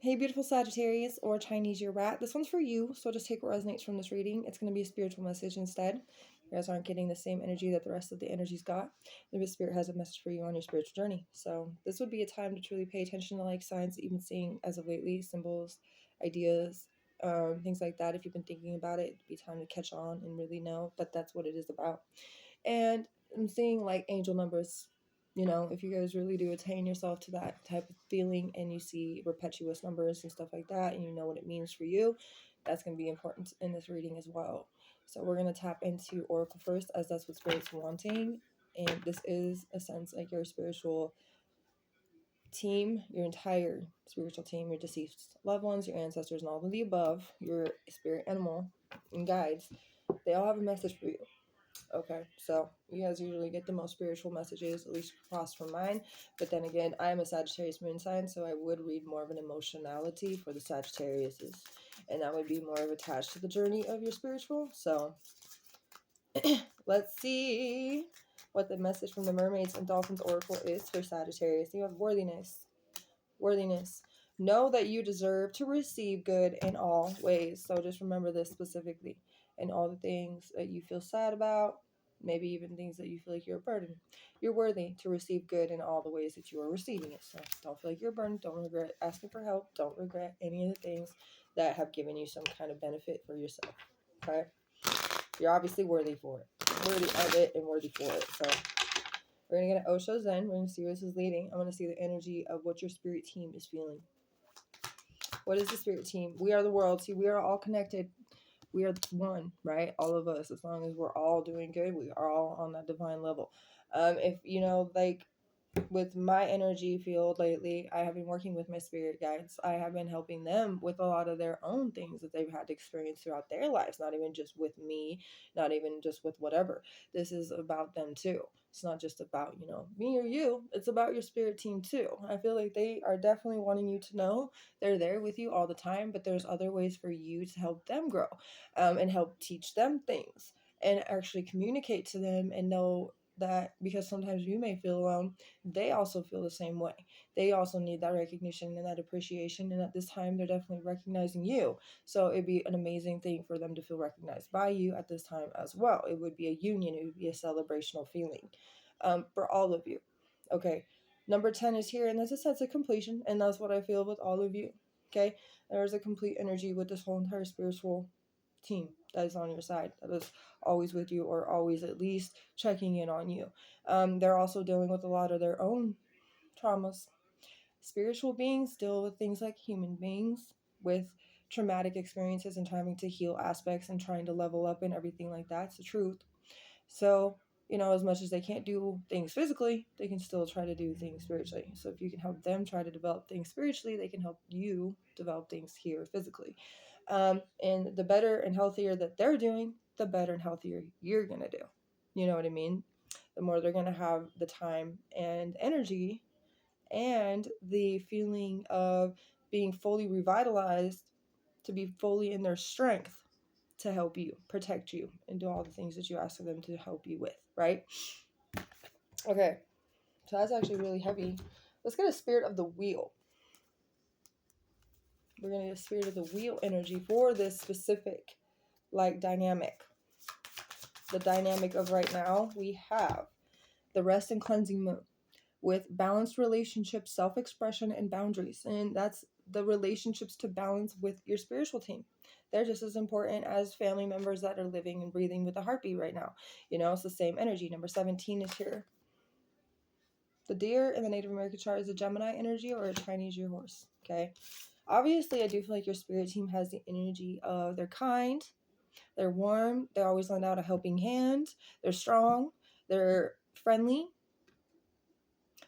Hey, beautiful Sagittarius or Chinese year rat. This one's for you, so just take what resonates from this reading. It's going to be a spiritual message instead. You guys aren't getting the same energy that the rest of the energy's got. The spirit has a message for you on your spiritual journey. So this would be a time to truly pay attention to like signs that you've been seeing as of lately, symbols, ideas, things like that. If you've been thinking about it, it'd be time to catch on and really know that that's what it is about. And I'm seeing like angel numbers. You know, if you guys really do attain yourself to that type of feeling and you see perpetuous numbers and stuff like that and you know what it means for you, that's going to be important in this reading as well. So we're going to tap into Oracle first, as that's what Spirit's wanting. And this is a sense like your spiritual team, your entire spiritual team, your deceased loved ones, your ancestors, and all of the above, your spirit animal and guides. They all have a message for you. Okay, so you guys usually get the most spiritual messages, at least across from mine. But then again, I am a Sagittarius moon sign, so I would read more of an emotionality for the Sagittariuses. And that would be more of attached to the journey of your spiritual. So let's see what the message from the Mermaids and Dolphins Oracle is for Sagittarius. You have worthiness. Worthiness. Know that you deserve to receive good in all ways. So just remember this specifically. And all the things that you feel sad about, maybe even things that you feel like you're a burden. You're worthy to receive good in all the ways that you are receiving it. So don't feel like you're a burden. Don't regret asking for help. Don't regret any of the things that have given you some kind of benefit for yourself. Okay? You're obviously worthy for it. Worthy of it and worthy for it. So we're going to get an Osho Zen. We're going to see where this is leading. I want to see the energy of what your spirit team is feeling. What is the spirit team? We are the world. See, we are all connected. We are one, right? All of us. As long as we're all doing good, we are all on that divine level. If, you know, like with my energy field lately, I have been working with my spirit guides. I have been helping them with a lot of their own things that they've had to experience throughout their lives, not even just with me, not even just with whatever. This is about them too. It's not just about, you know, me or you. It's about your spirit team too. I feel like they are definitely wanting you to know they're there with you all the time, but there's other ways for you to help them grow, and help teach them things and actually communicate to them and know that, because sometimes you may feel alone, they also feel the same way. They also need that recognition and that appreciation, and at this time they're definitely recognizing you. So it'd be an amazing thing for them to feel recognized by you at this time as well. It would be a union. It would be a celebrational feeling, for all of you. Okay, number 10 is here, and there's a sense of completion, and that's what I feel with all of you. Okay, there's a complete energy with this whole entire spiritual team that is on your side, that is always with you, or always at least checking in on you. They're also dealing with a lot of their own traumas. Spiritual beings deal with things like human beings, with traumatic experiences and trying to heal aspects and trying to level up and everything like that. It's the truth. So, you know, as much as they can't do things physically, they can still try to do things spiritually. So if you can help them try to develop things spiritually, they can help you develop things here physically. And the better and healthier that they're doing, the better and healthier you're going to do. You know what I mean? The more they're going to have the time and energy and the feeling of being fully revitalized to be fully in their strength to help you, protect you, and do all the things that you ask of them to help you with, right? Okay, so that's actually really heavy. Let's get a spirit of the wheel. We're going to get a spirit of the wheel energy for this specific, like, dynamic. The dynamic of right now, we have the rest and cleansing moon with balanced relationships, self-expression, and boundaries. And that's the relationships to balance with your spiritual team. They're just as important as family members that are living and breathing with a heartbeat right now. You know, it's the same energy. Number 17 is here. The deer in the Native American chart is a Gemini energy or a Chinese year horse. Okay. Obviously, I do feel like your spirit team has the energy of they're kind, they're warm, they always lend out a helping hand, they're strong, they're friendly,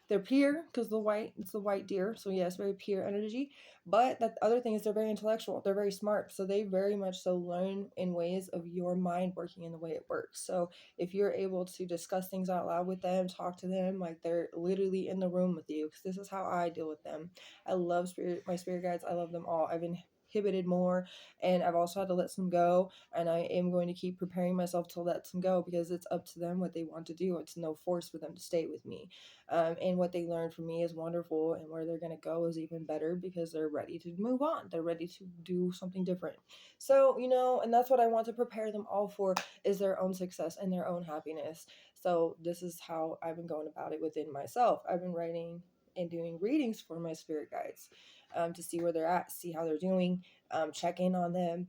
they're pure, because it's the white deer, so yes, very pure energy. But the other thing is they're very intellectual, they're very smart, so they very much so learn in ways of your mind working in the way it works. So if you're able to discuss things out loud with them, talk to them like they're literally in the room with you, because this is how I deal with them. I love my spirit guides. I love them all. I've been inhibited more, and I've also had to let some go, and I am going to keep preparing myself to let some go, because it's up to them what they want to do. It's no force for them to stay with me. And what they learned from me is wonderful, and where they're going to go is even better, because they're ready to move on. They're ready to do something different. So, and that's what I want to prepare them all for, is their own success and their own happiness. So this is how I've been going about it within myself. I've been writing and doing readings for my spirit guides, to see where they're at, see how they're doing, check in on them.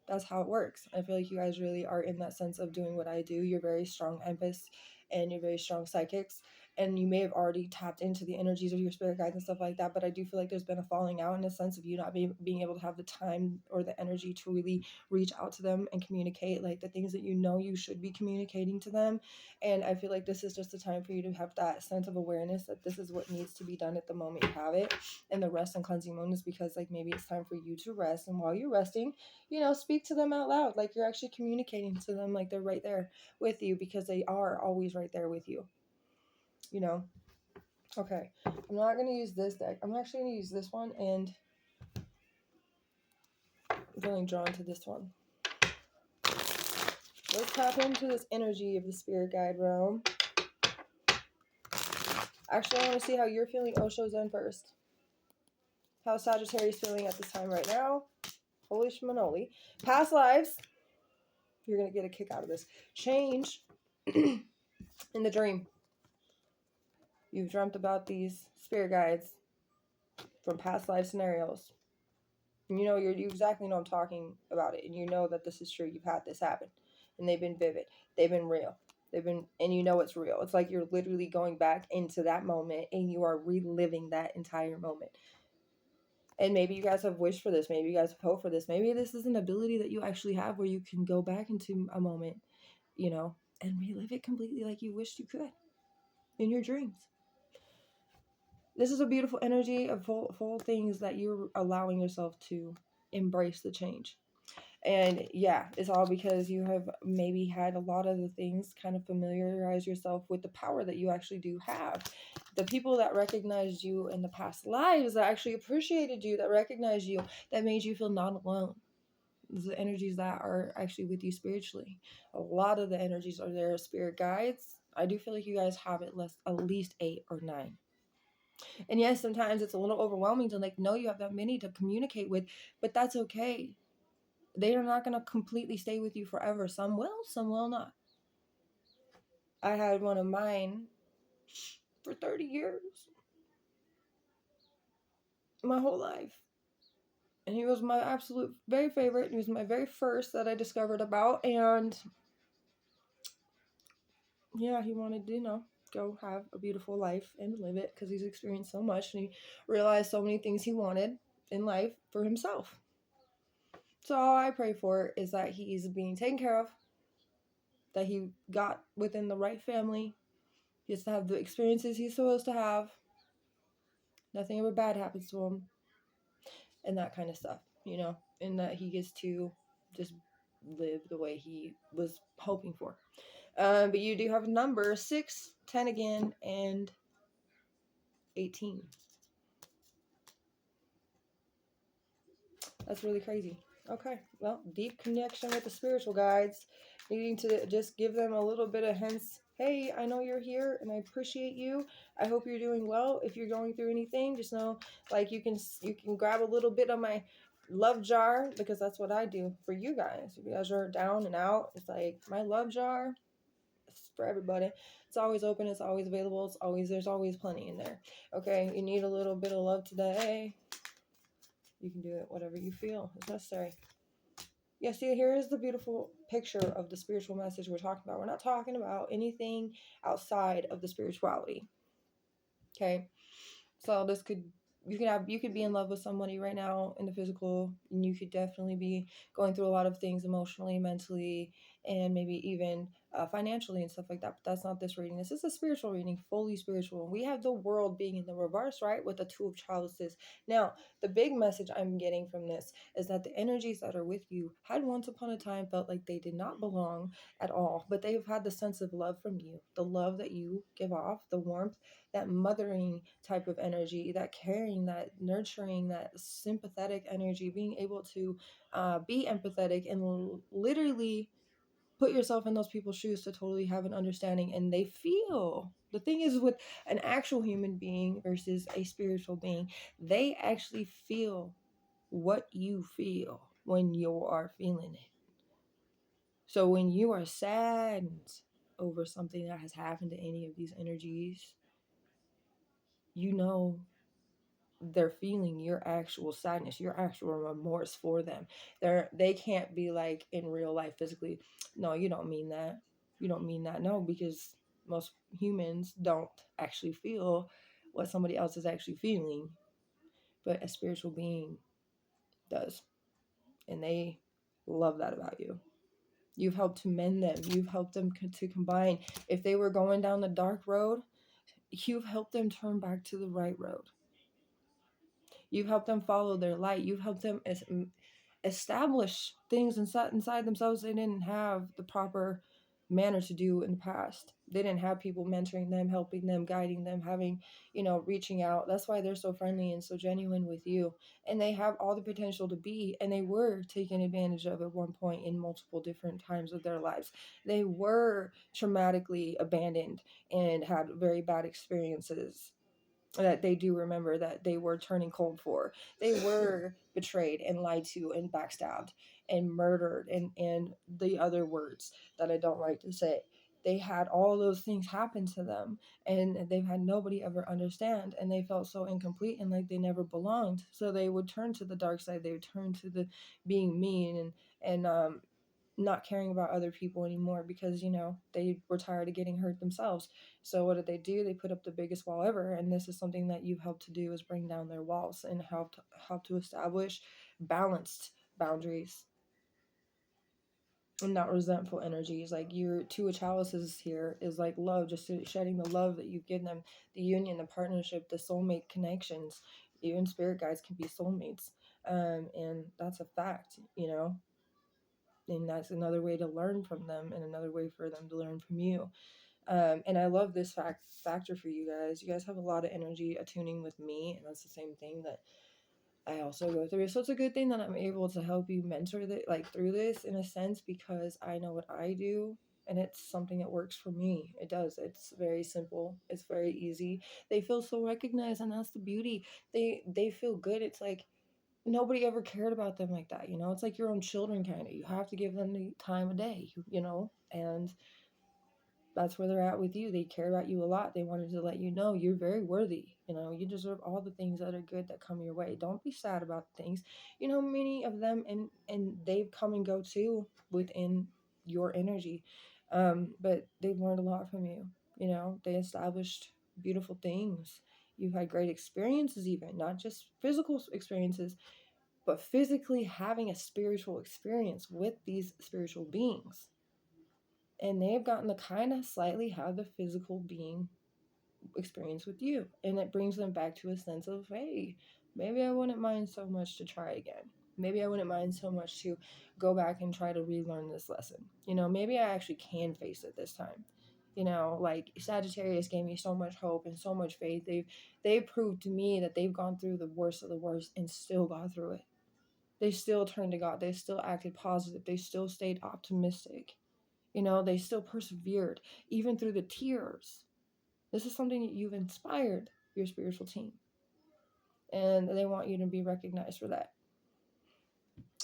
That's how it works. I feel like you guys really are in that sense of doing what I do. You're very strong empaths, and you're very strong psychics, and you may have already tapped into the energies of your spirit guides and stuff like that, but I do feel like there's been a falling out in a sense of you not being able to have the time or the energy to really reach out to them and communicate like the things that you should be communicating to them. And I feel like this is just a time for you to have that sense of awareness that this is what needs to be done at the moment you have it. And the rest and cleansing moments, because like maybe it's time for you to rest, and while you're resting, speak to them out loud, like you're actually communicating to them, like they're right there with you, because they are always right there with you. Okay, I'm not going to use this deck. I'm actually going to use this one, and I'm feeling drawn to this one. Let's tap into this energy of the spirit guide realm. Actually, I want to see how you're feeling, Osho Zen, first. How's Sagittarius feeling at this time right now? Holy schmanoli. Past lives. You're going to get a kick out of this. Change in the dream. You've dreamt about these spirit guides from past life scenarios. And you exactly know I'm talking about it. And you know that this is true. You've had this happen. And they've been vivid. They've been real. And it's real. It's like you're literally going back into that moment, and you are reliving that entire moment. And maybe you guys have wished for this. Maybe you guys have hoped for this. Maybe this is an ability that you actually have, where you can go back into a moment, and relive it completely like you wished you could in your dreams. This is a beautiful energy of full things that you're allowing yourself to embrace the change. And yeah, it's all because you have maybe had a lot of the things kind of familiarize yourself with the power that you actually do have. The people that recognized you in the past lives, that actually appreciated you, that recognized you, that made you feel not alone. The energies that are actually with you spiritually. A lot of the energies are there, spirit guides. I do feel like you guys have at least 8 or 9. And yes, sometimes it's a little overwhelming to know you have that many to communicate with, but that's okay. They are not going to completely stay with you forever. Some will not. I had one of mine for 30 years. My whole life. And he was my absolute very favorite. He was my very first that I discovered about. And yeah, he wanted to, go have a beautiful life and live it, because he's experienced so much, and he realized so many things he wanted in life for himself. So all I pray for is that he's being taken care of, that he got within the right family, he has to have the experiences he's supposed to have, nothing ever bad happens to him, and that kind of stuff, and that he gets to just live the way he was hoping for. But you do have a number 6, 10 again, and 18. That's really crazy. Okay, well, deep connection with the spiritual guides, needing to just give them a little bit of hints. Hey, I know you're here, and I appreciate you. I hope you're doing well. If you're going through anything, just know, you can grab a little bit of my love jar, because that's what I do for you guys. If you guys are down and out, it's like my love jar. It's for everybody. It's always open. It's always available. There's always plenty in there. Okay, you need a little bit of love today. You can do it whatever you feel is necessary. Yeah, see, here is the beautiful picture of the spiritual message we're talking about. We're not talking about anything outside of the spirituality. Okay? So you could be in love with somebody right now in the physical, and you could definitely be going through a lot of things emotionally, mentally, and maybe even financially and stuff like that. But that's not this reading. This is a spiritual reading, fully spiritual. And we have the world being in the reverse, right, with the two of chalices. Now, the big message I'm getting from this is that the energies that are with you had once upon a time felt like they did not belong at all, but they've had the sense of love from you, the love that you give off, the warmth, that mothering type of energy, that caring, that nurturing, that sympathetic energy, being able to be empathetic and literally put yourself in those people's shoes to totally have an understanding, and they feel. The thing is, with an actual human being versus a spiritual being, they actually feel what you feel when you are feeling it. So when you are saddened over something that has happened to any of these energies, you know they're feeling your actual sadness, your actual remorse for them. They can't be like in real life physically, no, you don't mean that. You don't mean that. No, because most humans don't actually feel what somebody else is actually feeling, but a spiritual being does. And they love that about you. You've helped to mend them. You've helped them to combine. If they were going down the dark road, you've helped them turn back to the right road. You've helped them follow their light. You've helped them establish things inside themselves they didn't have the proper manner to do in the past. They didn't have people mentoring them, helping them, guiding them, having, reaching out. That's why they're so friendly and so genuine with you. And they have all the potential to be, and they were taken advantage of at one point in multiple different times of their lives. They were traumatically abandoned and had very bad experiences that they do remember that they were turning cold for. They were betrayed and lied to and backstabbed and murdered and the other words that I don't like to say. They had all those things happen to them, and they've had nobody ever understand, and they felt so incomplete and like they never belonged. So they would turn to the dark side. They would turn to the being mean and not caring about other people anymore because they were tired of getting hurt themselves. So what did they do? They put up the biggest wall ever, and this is something that you've helped to do, is bring down their walls and help to establish balanced boundaries and not resentful energies. Like your two of chalices here is like love, just shedding the love that you've given them, the union, the partnership, the soulmate connections. Even spirit guides can be soulmates, and that's a fact, and that's another way to learn from them and another way for them to learn from you. And I love this factor for you guys. You guys have a lot of energy attuning with me, and that's the same thing that I also go through. So it's a good thing that I'm able to help you mentor through this in a sense, because I know what I do, and it's something that works for me. It does. It's very simple. It's very easy. They feel so recognized, and that's the beauty. They feel good. It's like nobody ever cared about them like that. It's like your own children, kind of. You have to give them the time of day, and that's where they're at with you. They care about you a lot. They wanted to let you know you're very worthy. You deserve all the things that are good that come your way. Don't be sad about things. Many of them, and they've come and go too within your energy. But they've learned a lot from you. They established beautiful things. You've had great experiences, even not just physical experiences, but physically having a spiritual experience with these spiritual beings. And they've gotten to kind of slightly have the physical being experience with you. And it brings them back to a sense of, hey, maybe I wouldn't mind so much to try again. Maybe I wouldn't mind so much to go back and try to relearn this lesson. Maybe I actually can face it this time. Like Sagittarius gave me so much hope and so much faith. They've proved to me that they've gone through the worst of the worst and still got through it. They still turned to God. They still acted positive. They still stayed optimistic. They still persevered, even through the tears. This is something that you've inspired your spiritual team. And they want you to be recognized for that.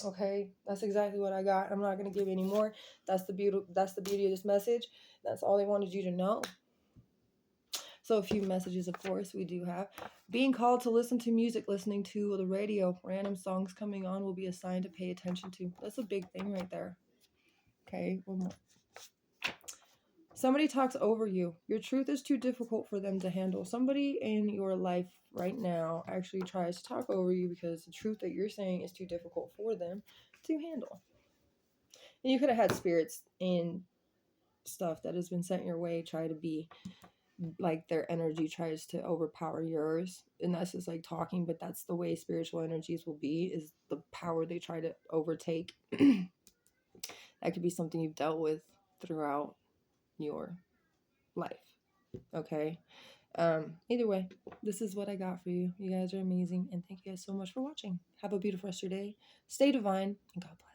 Okay, that's exactly what I got. I'm not going to give any more. That's the beauty of this message. That's all they wanted you to know. So a few messages, of course, we do have. Being called to listen to music, listening to the radio, random songs coming on will be a sign to pay attention to. That's a big thing right there. Okay, one more. Somebody talks over you. Your truth is too difficult for them to handle. Somebody in your life right now actually tries to talk over you because the truth that you're saying is too difficult for them to handle. And you could have had spirits and stuff that has been sent your way try to be like their energy tries to overpower yours, and that's just like talking, but that's the way spiritual energies will be, is the power they try to overtake. That could be something you've dealt with throughout your life. Okay. Either way, this is what I got for you. You guys are amazing, and thank you guys so much for watching. Have a beautiful rest of your day. Stay divine, and God bless.